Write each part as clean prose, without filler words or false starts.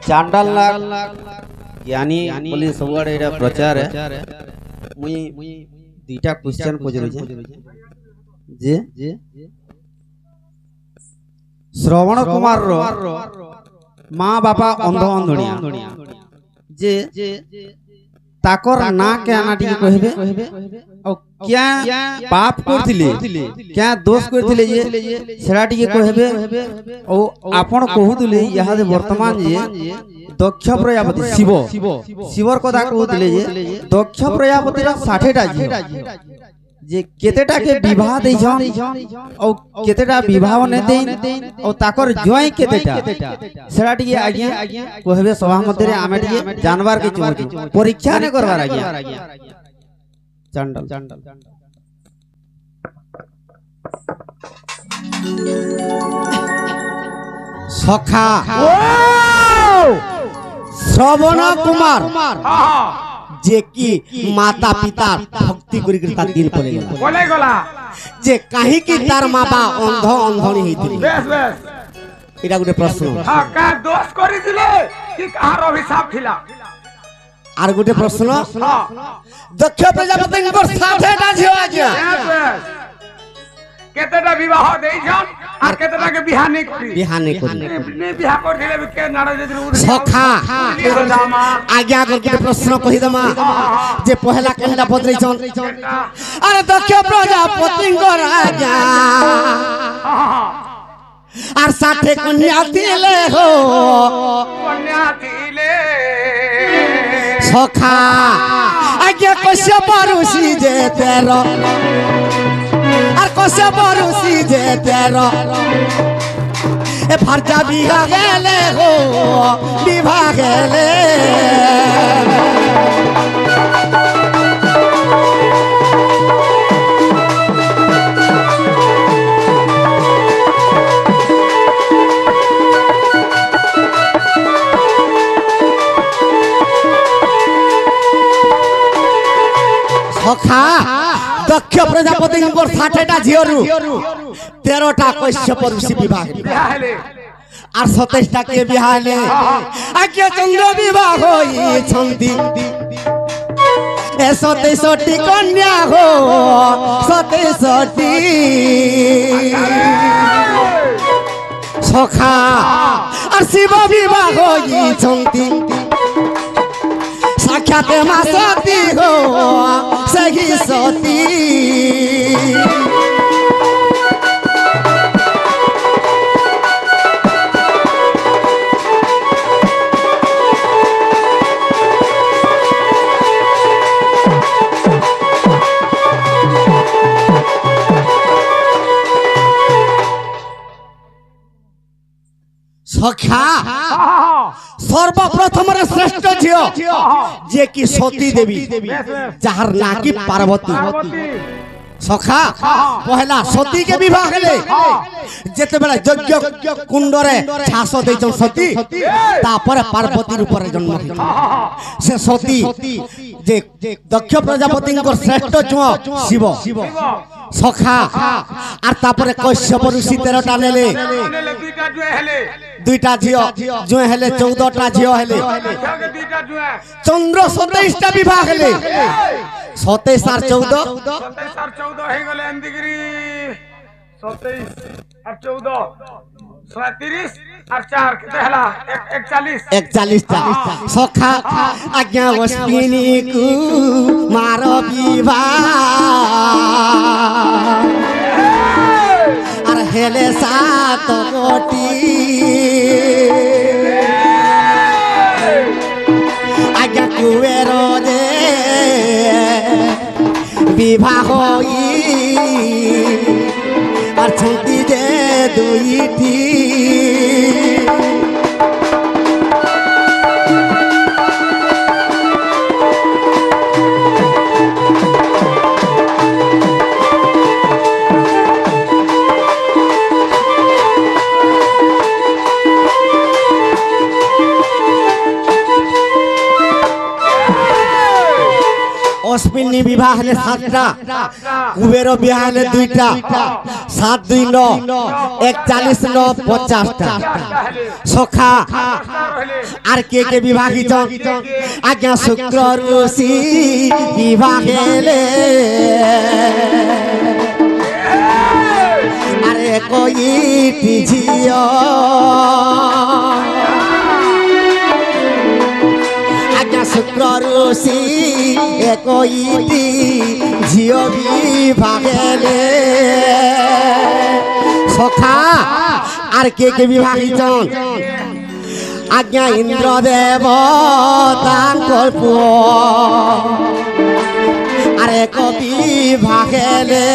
चांडाल ज्ञानी बोली सबुआड़े एटा प्रचार है मुई दुईटा क्वेश्चन पजरू जे श्रवण कुमार रो माँ बापा अंध अंधुनिया जे ताकर ना क्या ना टिके कहबे और क्या पाप करथिले क्या दोष करथिले जे सेडा टिके कहबे और आपण कहउतले यहा जे वर्तमान जे दक्ष प्रजापति शिव शिवर कथा कहउतले जे दक्ष प्रजापति रा 60 टा जी जे केतेटा के विवाह देछन और केतेटा विवाह ने देन और ताकर जोई केतेटा सेडा टिके आज्ञा कहबे सभा मध्ये रे आमे टिके जानवर के चोरी परीक्षा ने करवार आज्ञा चंडल सखा श्रवण कुमार जे की माता पिता भक्ति करी करता दिन पले गला जे काहे की तार माबा अंध अंधणी हेतिले बेस बेस एटा गुटे प्रश्न हां का दोष करि दिले कि कहार अभिशाप थिला आर गुटे प्रश्न दक्ष प्रजापति को 60 टा झियो आज्ञा केतेटा विवाह देइछन आ केतेटा के बियाह नै करी ने बियाह कर दिले के नाड़ जदि सखा आज्ञा कर के प्रश्न कहि दमा जे पहला केनटा बदलैछन अरे दक्ष प्रजापति को आज्ञा आर 60 कन्या थिले हो कन्या थिले सखा आज्ञा कश्यप ऋषि जे तेरो আর কসে বরুসি যে তেরো এ ফারজা বিঘা গেলে গো বিভা গেলে সখা दक्ष प्रजापति को 60 टा झियोरु 13 टा कश्यप ऋषि विवाह हेले आर 27 टा के विवाह हेले आज्ञा चंद्र विवाह होई छंती ए 27 टी कन्या हो 27 टी सखा आर शिव विवाह होई छंती साक्षात मां सती हो सही सती सखा सर्वप्रथम श्रेष्ठ झियो जे की सती देवी जहार ना की पार्वती सखा पहला सती के विवाह हेले जेते बेला यज्ञ कुंड रे छास देचन सती तापर पार्वती रूप रे जन्म से सती जे दक्ष प्रजापति को श्रेष्ठ छुआ शिव सखा आर तापर कश्यप ऋषि 13 टा नेले दुईटा झियो जो हेले 14 टा झियो हेले चंद्र 27 टा विवाह हेले 27 आर 14 हे गले अंधगिरी 27 आर 14 30 आर 4 केते हला 41 टा सखा आज्ञा वस्तिनी कु मार विवाह आर हेले 7 कोटी आज्ञा कुवेरो जे विवाह होई और छंती जे दुईटी অশ্বিনী বিবাহ হলে 7টা, কুবের বিবাহ হলে 2টা, 7 2 9 41 9 50টা। সখা আর কে বিবাহ হিচন আজ্ঞা শুক্র ঋষি বিবাহ হেলে আরে কইটি ঝিও আজ্ঞা শুক্র ঋষি কইটি ঝিও বিবাহ হেলে সখা আর কে বিবাহ হিচন আজ্ঞা ইন্দ্রদেব তাঙ্কর পুয় আরে কবি ভাগেলে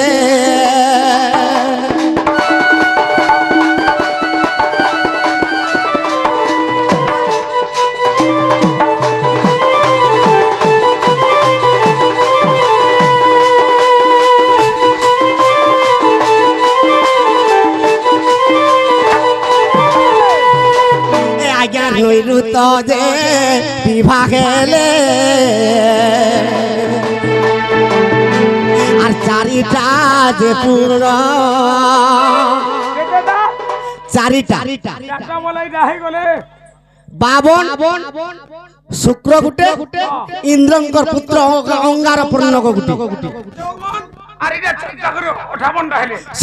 নৈরুত যে বিভাগেলে আর 4টা যে পূর্ণ 4টা বাবন শুক্র গুটে ইন্দ্রঙ্কর পুত্র অঙ্গার পূর্ণ গুটে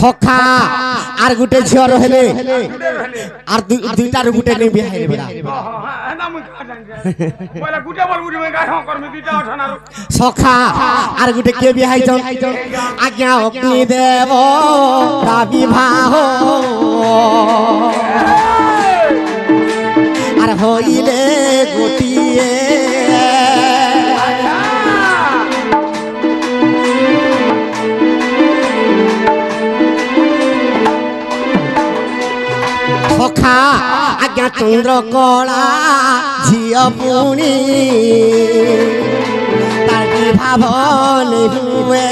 সখা আর গুটে ঝিওর হেলে আর 2টার গুটে নেই বিয়া হেলে বেড়া সখা আর গুটে কে বিয়া হইছন আজ্ঞা অগ্নি দেব তা বিবাহ আর হইলে গতিয়ে সখা আজ্ঞা চন্দ্রকলা ঝিও পুনি তার বিবাহ হুয়ে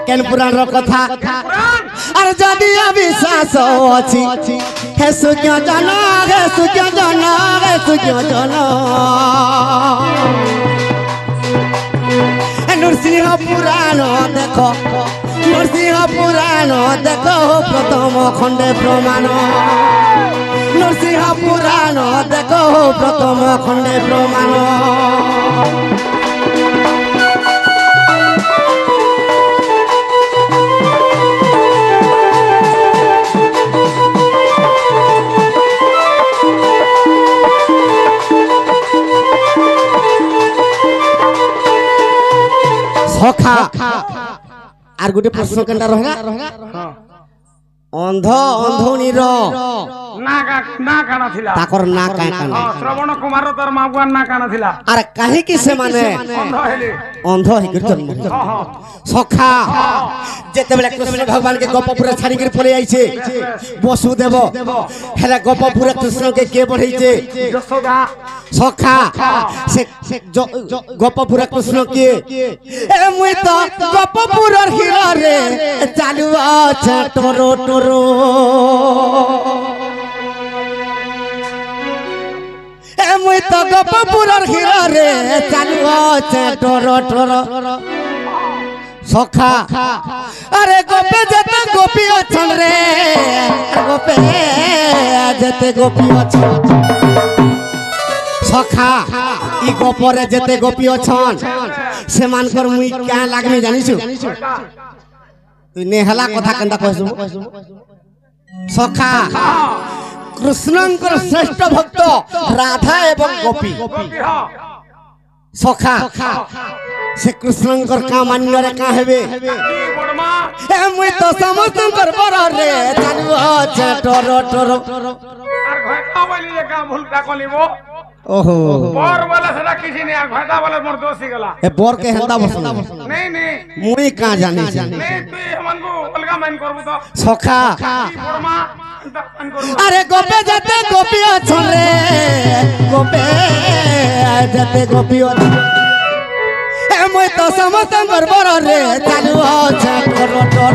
কেন পুরাণ কথা আর যদি অবিশ্বাস অছি হে সূর্য জন হে সূর্য জন হে সূর্য জন নৃসিংহ পুরাণ দেখ নৃসিংহ পুরাণ দেখ প্রথম খণ্ডে প্রমাণ নৃসিংহ পুরাণ দেখ প্রথম খণ্ডে প্রমাণ সখা আর গোটে প্রশ্ন কেনটা রহলা অন্ধ অন্ধুনির না কানা থিলা তাকর না কানা শ্রবণ কুমার তার মাগুয়ার না কানা থিলা আর কাহিকি সে মানে অন্ধ হই জন্ম সখা যেতেবেলে কৃষ্ণ ভগবান কে গোপপুরে ছাড়ি করে পড়ে আইছে বসুদেব হেলা গোপপুরে কৃষ্ণকে কে পড়াইছে যশোদা সখা সে গোপপুরে কৃষ্ণ কে এ মুই তো গোপপুরের হিরো রে চালু আছে টোরো টোরো এ মুই তো গোপপুরের হিরো রে চালু আছে টোরো টোরো সখা আরে গোপে যেতে গোপী অছন রে গোপে যেতে গোপী অছন সখা ই গোপরে যেতে গোপী অছন সেমানকর মুই কেন লাগনি জানিছু তুই নেহলা কথা কেনটা কইছু সখা কৃষ্ণঙ্কর শ্রেষ্ঠ ভক্ত রাধা এবং গোপী সখা সে কৃষ্ণঙ্কর কা মান্যরে কা হেবে এ মুই তো সমস্তঙ্কর বড় রে চালু আছে টর টর আর ঘটা বলি যে কা ভুলটা কলিব ओहो बोर वाला सदा किसी ने घाटा वाला मोर दोषी गला ए बोर के हंदा बसना नहीं नहीं मुई का जाने नहीं तू हमन को अलगा मन करबो तो सखा बोरमा আরে গোপে যেতে গোপী অছন রে গোপে যেতে গোপী অছন এ মই তো সমস্তঙ্কর বড় রে চালু আছে টর টর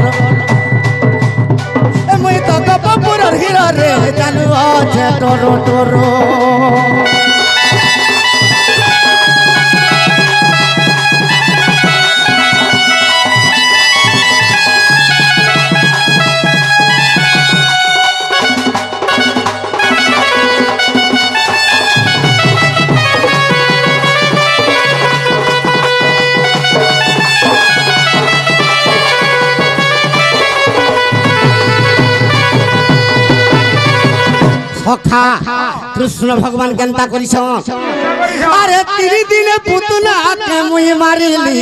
এ মই তো গোপপুরর হিরো রে চালু আছে টর টর সখা কৃষ্ণ ভগবান কেনতা করিছ আরে 3 দিনে পুতনা কে মুই মারিলি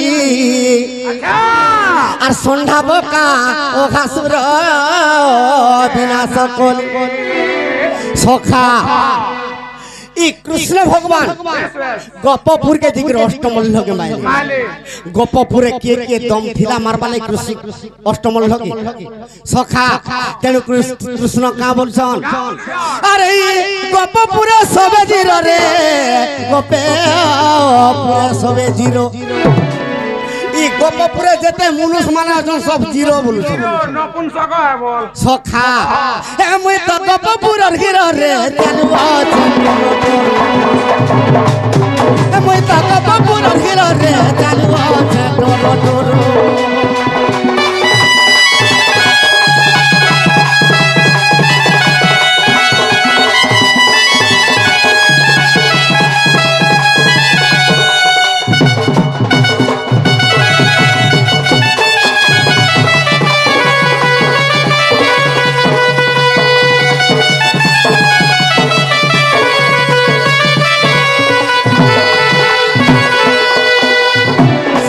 আর সন্ধ্যা বোকা ও ঘাসুর বিনাশ কলি সখা ই কৃষ্ণ ভগবান গোপপুর কে দিকে অষ্টমল্ল কে মাইলে গোপপুরে কে কে দম থিলা মারবা নাই কৃষ্ণ অষ্টমল্ল কে সখা তেণু কৃষ্ণ কা বলছন আরে গোপপুরে সবে জিরো রে গোপপুরে সবে জিরো ই গোপপুরে যেতে মনুষ মানে আছেন সব জিরো বলছ নপুংসক বল সখা এ মই তো গোপপুরের হিরো রে চালুয়া এ মই তো গোপপুরের হিরো রে চালুয়া টর টর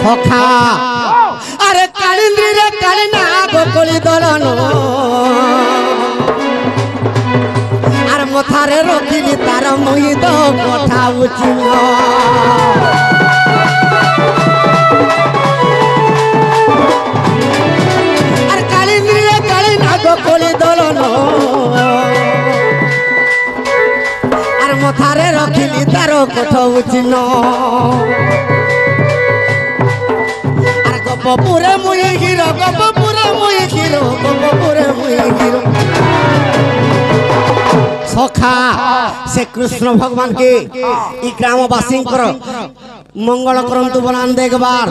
সখা আরে কালিন্দ্রি রে কালিনা গোকলি দলন আর মথারে রখিলি তার মহিদ কথা উচিল আর কালিন্দ্রি রে কালিনা গোকলি দলন আর মথারে রখিলি তার কথা উচিল গোপপুরে মুই হিরো গোপপুরে মুই হিরো গোপপুরে মুই হিরো সখা সে কৃষ্ণ ভগবান কে ই গ্রামবাসী কর মঙ্গল করন্তু বলান দেখবার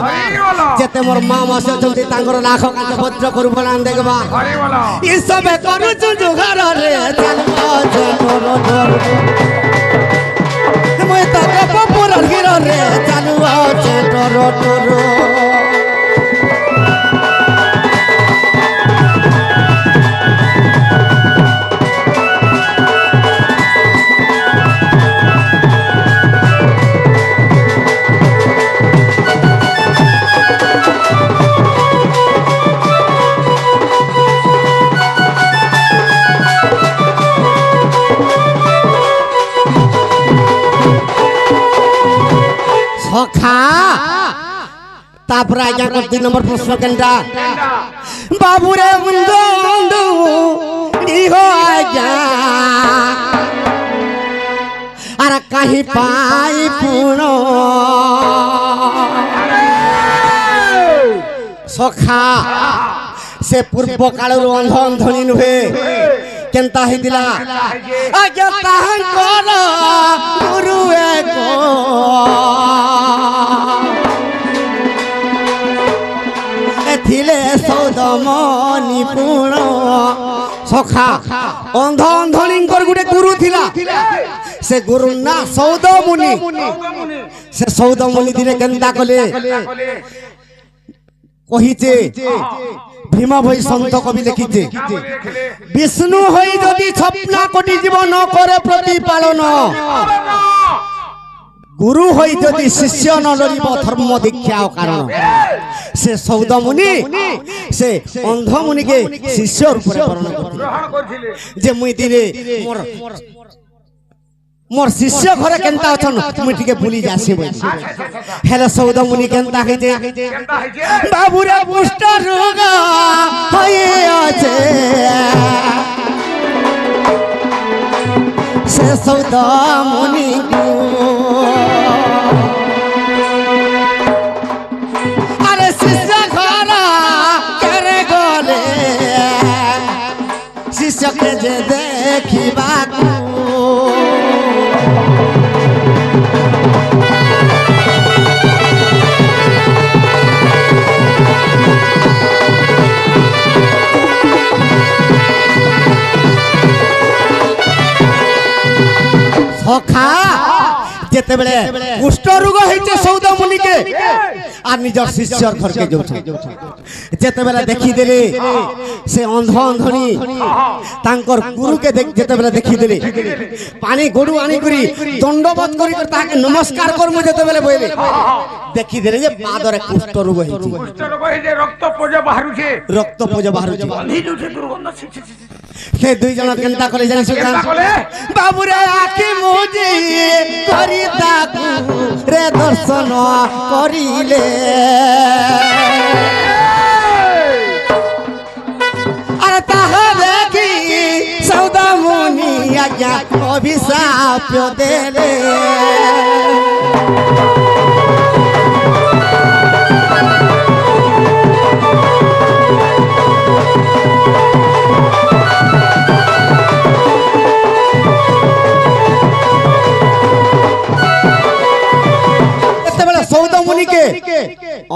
যেতে মোর মা মাসে অছন্তি তাঙ্গর লাখ কাজ ভদ্র করু বলান দেখবার ই সবে করুছু জুগার রে চালবা টর টর মই তো গোপপুরের হিরো রে চালবা টর টর সখা তারপরে আজ্ঞা 2 নম্বর প্রশ্ন কেনটা বাবুরে বন্ধু ইহো আজ্ঞা আর কাহি পাই পুণ সখা সে পূর্ব কালর অন্ধ অন্ধনী নুহে কেনতা হইতিলা আজ্ঞা তাহাঙ্কর গুরু এক থিলে সৌদমনি পুণ সখা অন্ধ অন্ধলিঙ্কর গুটে গুরু থিলা সে গুরু না সৌদমুনি সে সৌদমুনি দিনে কেনতা কলে কহিছে ভীম ভই সন্ত কবি লিখিছে বিষ্ণু হই যদি স্বপ্না কোটি জীবন করে প্রতিপালন গুরু হই যদি শিষ্য ন লড়িব ধর্ম দীক্ষা কারণ সে সৌদমুনি সে অন্ধমুনিকে শিষ্য রূপে গ্রহণ করছিলে যে মুই দিনে মোর শিষ্য ঘরে কেনতা অছন মুই টিকে ভুলি যাসি বলছি হেলে সৌদমুনি কেনতা হইছে বাবুরে কুষ্ঠ রোগ হয়ে আছে সৌদ মুনি আরে শিষ্য ঘর কেরে গলে শিষ্যকে যে দেখিবাকু সখা যেতেবেলে কুষ্ঠ রোগ হইছে সৌদ মুনিকে আর নিজর শিষ্যর ঘরকে যাউছ যেতেবেলে দেখি দেলে সে অন্ধ অন্ধনি তাঙ্কর গুরুকে যেতেবেলে দেখি দেলে পানি গড়ু আনি করি দণ্ডবোধ করি তাকে নমস্কার করমু যেতেবেলে বইলে দেখি দেলে যে পাদরে কুষ্ঠ রোগ হইছে রক্ত পোজ বাহারুছে সে দুই জন কেনতা করে জানিস বাবুরে আখি মুজি করি তাকু রে দর্শন করিলে আরে তাহা দেখি সৌদা মুনি আজ্ঞা অভিশাপ দেলে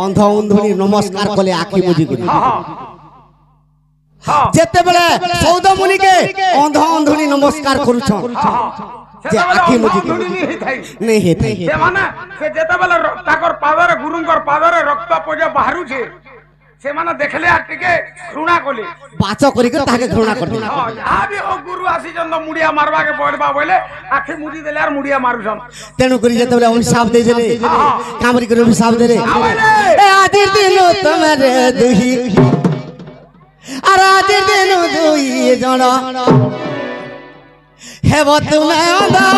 অন্ধ অন্ধনি নমস্কার কলে আখি মুজি করি যেতেবেলে সৌদ মুনিকে অন্ধ অন্ধনি নমস্কার করুছন যে আখি মুজি করি নেই হেতাই সে মানে সে যেতেবেলে তাকর পাদরে গুরুঙ্কর পাদরে রক্ত পোজা বাহারুছে সেমানে দেখলে আর টিকে ঘৃণা কলে বাচ করি তাকে ঘৃণা করবে আবি ও গুরু আসিছন তো মুড়িয়া মারবাকে পড়বা বলে আখি মুড়ি দেলে আর মুড়িয়া মারুছন তেণু করি যেতেবেলে অভিশাপ দেই দেলে কামরি করে অভিশাপ দেলে এ আজির দিন তোমারে দুহি আর আজির দিন দুই জন হেব তুমি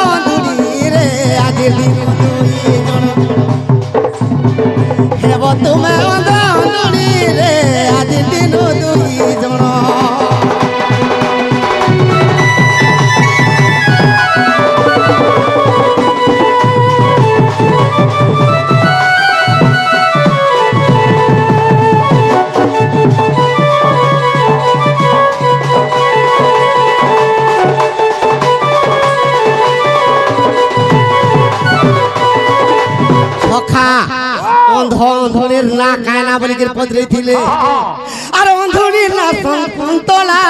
অন্ধুরি রে আজির দিন দুই জন হেব তুমি অন্ধুরি রে আজির দিন দুই জন অন্ধ অন্ধনের না কায়না বলি পদরে ছিলে আর অন্ধনির না সন্তলা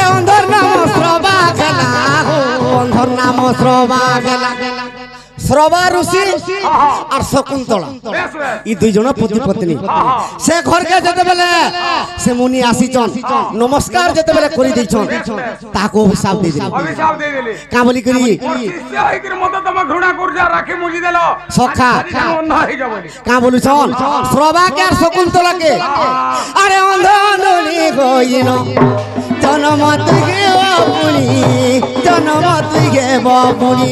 অন্ধর নাম শ্রবা গেলা অন্ধর নাম শ্রবা গেলা শ্রবা ঋষি আর শকুন্তলা এই দুইজন পতি পত্নী সে ঘরকে যেতেবেলে সে মুনি আসিছন নমস্কার যেতেবেলে করি দিছন তাকে অভিশাপ দিয়ে দিল কা বলি করি শিষ্যর মতো তোমা ঘৃণা করজা রাখি মুজি দেলো সখা অন্ধ হয়ে যাবে কা বলুছন শ্রবাকে আর শকুন্তলাকে আরে অন্ধ অন্ধনি গইন জনম তুই গে বাপুনি জনম তুই গে বাপুনি